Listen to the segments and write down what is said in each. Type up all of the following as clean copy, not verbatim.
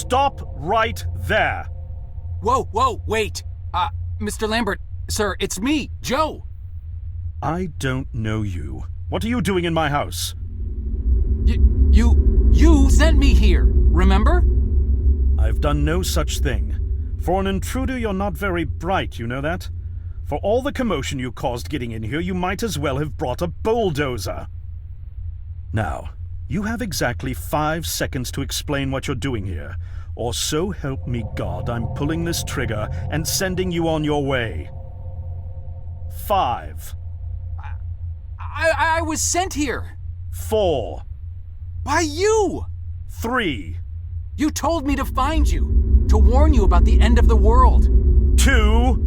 Stop right there! Whoa, wait! Mr. Lambert, sir, it's me, Joe! I don't know you. What are you doing in my house? You sent me here, remember? I've done no such thing. For an intruder, you're not very bright, you know that? For all the commotion you caused getting in here, you might as well have brought a bulldozer. Now, you have exactly 5 seconds to explain what you're doing here, or so help me God, I'm pulling this trigger and sending you on your way. 5. I was sent here. 4. By you! 3. You told me to find you, to warn you about the end of the world. 2.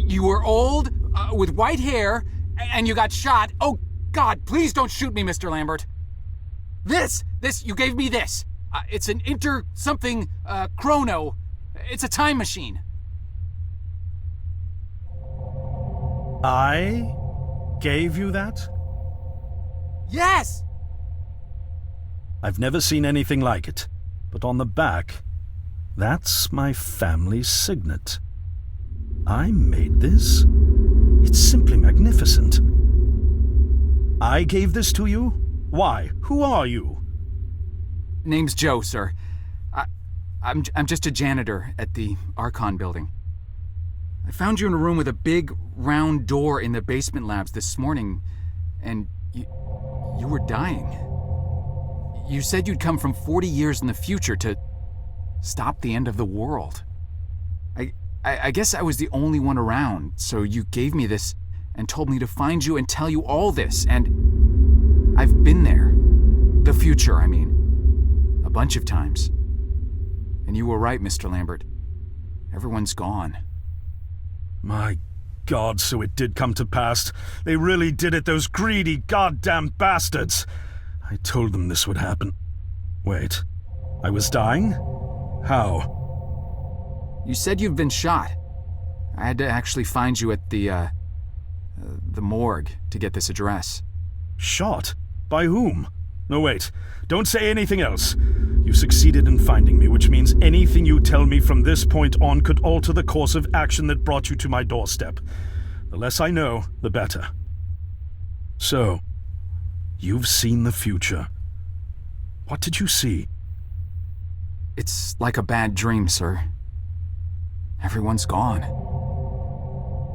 You were old, with white hair, and you got shot. Oh, God, please don't shoot me, Mr. Lambert. You gave me this. It's an chrono. It's a time machine. I gave you that? Yes! I've never seen anything like it, but on the back, that's my family's signet. I made this? It's simply magnificent. I gave this to you? Why? Who are you? Name's Joe, sir. I'm just a janitor at the Archon building. I found you in a room with a big, round door in the basement labs this morning, and you were dying. You said you'd come from 40 years in the future to stop the end of the world. I guess I was the only one around, so you gave me this and told me to find you and tell you all this, and I've been there. The future, I mean. A bunch of times. And you were right, Mr. Lambert. Everyone's gone. My God, so it did come to pass. They really did it, those greedy goddamn bastards. I told them this would happen. Wait, I was dying? How? You said you'd been shot. I had to actually find you at the morgue to get this address. Shot? By whom? No, wait. Don't say anything else. You succeeded in finding me, which means anything you tell me from this point on could alter the course of action that brought you to my doorstep. The less I know, the better. So, you've seen the future. What did you see? It's like a bad dream, sir. Everyone's gone.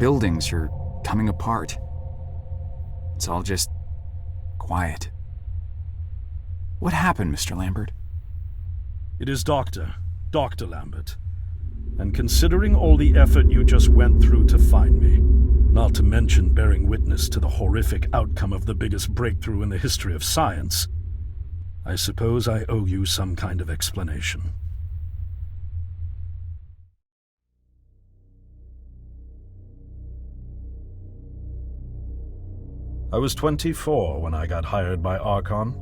Buildings are coming apart. It's all just quiet. What happened, Mr. Lambert? It is Dr. Lambert. And considering all the effort you just went through to find me, not to mention bearing witness to the horrific outcome of the biggest breakthrough in the history of science, I suppose I owe you some kind of explanation. I was 24 when I got hired by Archon,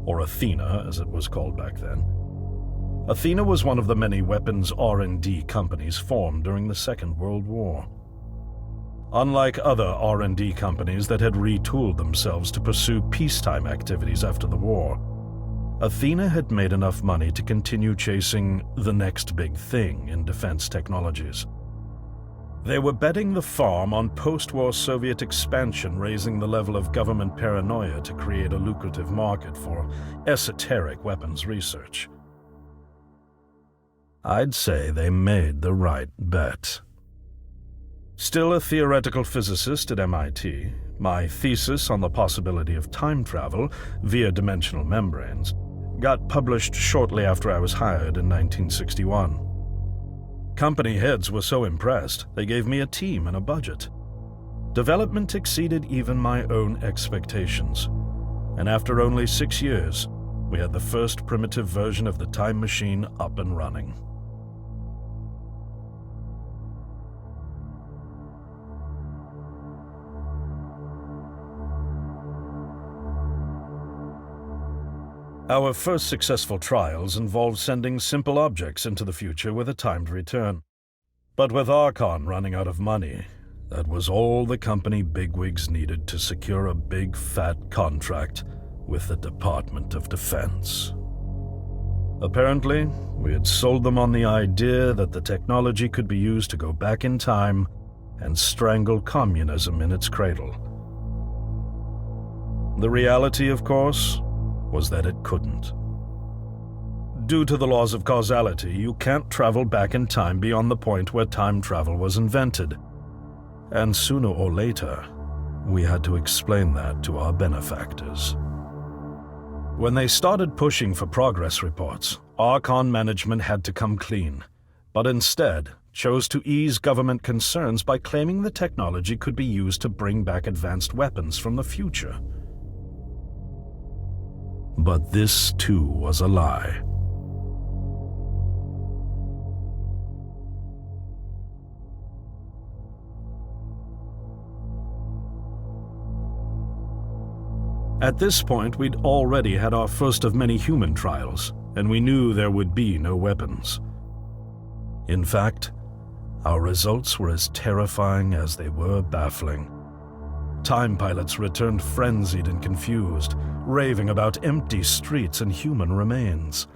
or Athena as it was called back then. Athena was one of the many weapons R&D companies formed during the Second World War. Unlike other R&D companies that had retooled themselves to pursue peacetime activities after the war, Athena had made enough money to continue chasing the next big thing in defense technologies. They were betting the farm on post-war Soviet expansion, raising the level of government paranoia to create a lucrative market for esoteric weapons research. I'd say they made the right bet. Still a theoretical physicist at MIT, my thesis on the possibility of time travel via dimensional membranes got published shortly after I was hired in 1961. Company heads were so impressed, they gave me a team and a budget. Development exceeded even my own expectations, and after only 6 years, we had the first primitive version of the time machine up and running. Our first successful trials involved sending simple objects into the future with a timed return. But with Archon running out of money, that was all the company bigwigs needed to secure a big fat contract with the Department of Defense. Apparently, we had sold them on the idea that the technology could be used to go back in time and strangle communism in its cradle. The reality, of course, was that it couldn't. Due to the laws of causality, you can't travel back in time beyond the point where time travel was invented. And sooner or later, we had to explain that to our benefactors. When they started pushing for progress reports, Archon management had to come clean, but instead chose to ease government concerns by claiming the technology could be used to bring back advanced weapons from the future. But this too was a lie. At this point, we'd already had our first of many human trials, and we knew there would be no weapons. In fact, our results were as terrifying as they were baffling. Time pilots returned frenzied and confused, raving about empty streets and human remains.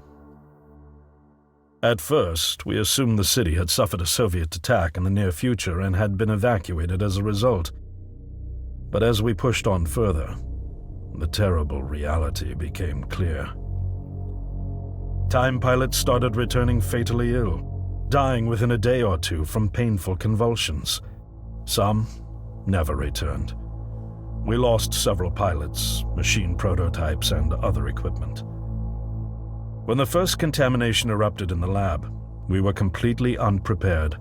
At first, we assumed the city had suffered a Soviet attack in the near future and had been evacuated as a result. But as we pushed on further, the terrible reality became clear. Time pilots started returning fatally ill, dying within a day or two from painful convulsions. Some never returned. We lost several pilots, machine prototypes, and other equipment. When the first contamination erupted in the lab, we were completely unprepared,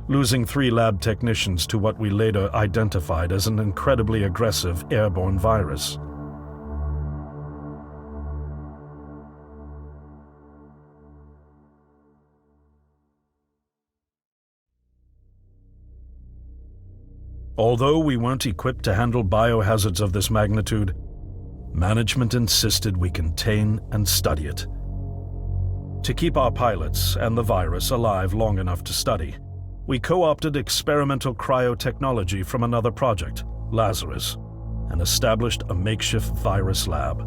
losing 3 lab technicians to what we later identified as an incredibly aggressive airborne virus. Although we weren't equipped to handle biohazards of this magnitude, management insisted we contain and study it. To keep our pilots and the virus alive long enough to study, we co-opted experimental cryotechnology from another project, Lazarus, and established a makeshift virus lab.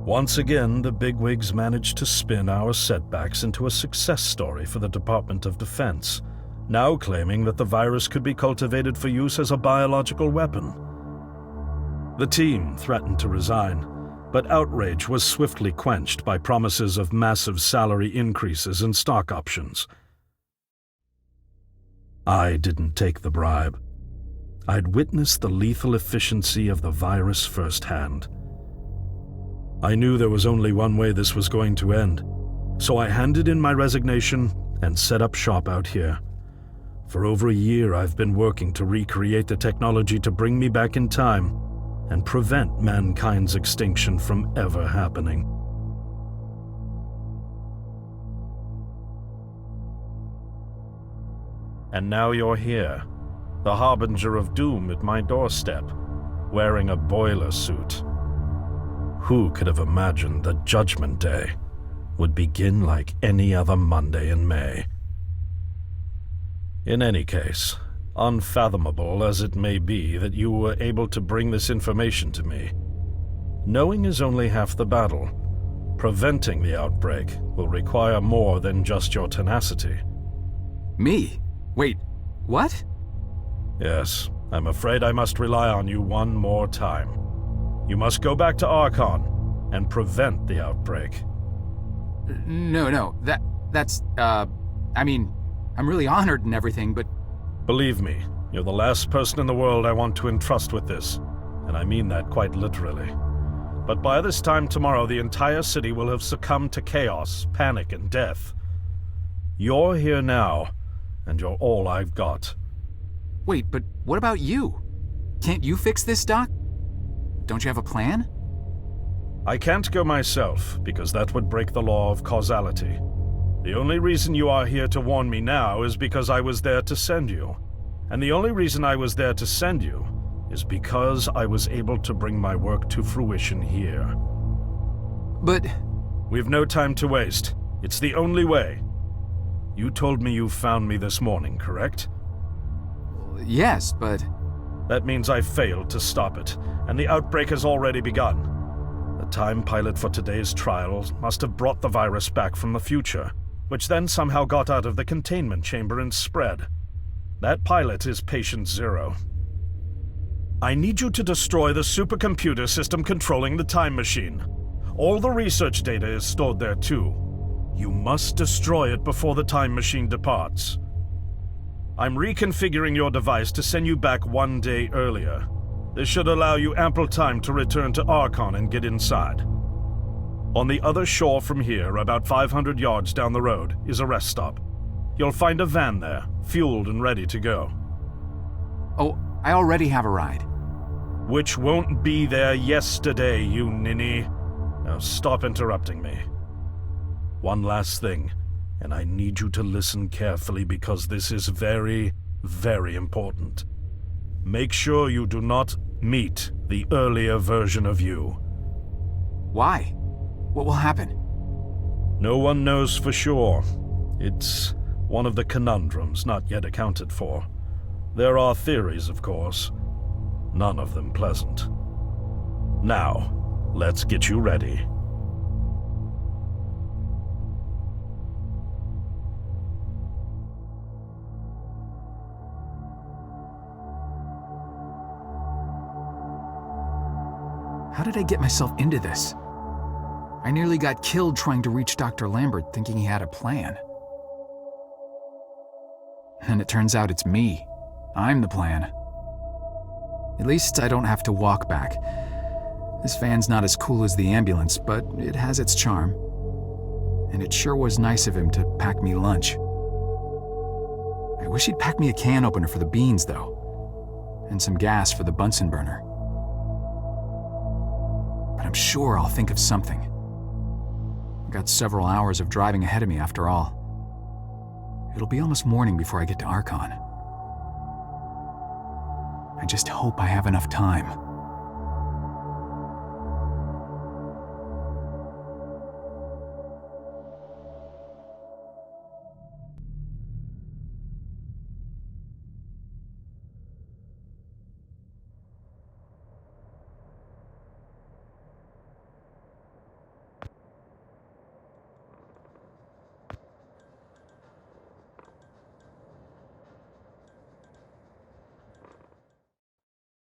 Once again, the bigwigs managed to spin our setbacks into a success story for the Department of Defense, now claiming that the virus could be cultivated for use as a biological weapon. The team threatened to resign, but outrage was swiftly quenched by promises of massive salary increases and stock options. I didn't take the bribe. I'd witnessed the lethal efficiency of the virus firsthand. I knew there was only one way this was going to end, so I handed in my resignation and set up shop out here. For over a year, I've been working to recreate the technology to bring me back in time and prevent mankind's extinction from ever happening. And now you're here, the harbinger of doom at my doorstep, wearing a boiler suit. Who could have imagined that Judgment Day would begin like any other Monday in May? In any case, unfathomable as it may be that you were able to bring this information to me, knowing is only half the battle. Preventing the outbreak will require more than just your tenacity. Me? Wait, what? Yes, I'm afraid I must rely on you one more time. You must go back to Archon and prevent the outbreak. No, that's, I mean, I'm really honored and everything, but... Believe me, you're the last person in the world I want to entrust with this, and I mean that quite literally. But by this time tomorrow, the entire city will have succumbed to chaos, panic, and death. You're here now, and you're all I've got. Wait, but what about you? Can't you fix this, Doc? Don't you have a plan? I can't go myself, because that would break the law of causality. The only reason you are here to warn me now is because I was there to send you. And the only reason I was there to send you is because I was able to bring my work to fruition here. But... We've no time to waste. It's the only way. You told me you found me this morning, correct? Yes, but... That means I failed to stop it, and the outbreak has already begun. The time pilot for today's trials must have brought the virus back from the future, which then somehow got out of the containment chamber and spread. That pilot is Patient Zero. I need you to destroy the supercomputer system controlling the time machine. All the research data is stored there too. You must destroy it before the time machine departs. I'm reconfiguring your device to send you back 1 day earlier. This should allow you ample time to return to Archon and get inside. On the other shore from here, about 500 yards down the road, is a rest stop. You'll find a van there, fueled and ready to go. Oh, I already have a ride. Which won't be there yesterday, you ninny. Now stop interrupting me. One last thing, and I need you to listen carefully because this is very, very important. Make sure you do not meet the earlier version of you. Why? What will happen? No one knows for sure. It's one of the conundrums not yet accounted for. There are theories, of course. None of them pleasant. Now, let's get you ready. How did I get myself into this? I nearly got killed trying to reach Dr. Lambert thinking he had a plan. And it turns out it's me. I'm the plan. At least I don't have to walk back. This van's not as cool as the ambulance, but it has its charm. And it sure was nice of him to pack me lunch. I wish he'd pack me a can opener for the beans, though. And some gas for the Bunsen burner. But I'm sure I'll think of something. I've got several hours of driving ahead of me after all. It'll be almost morning before I get to Archon. I just hope I have enough time.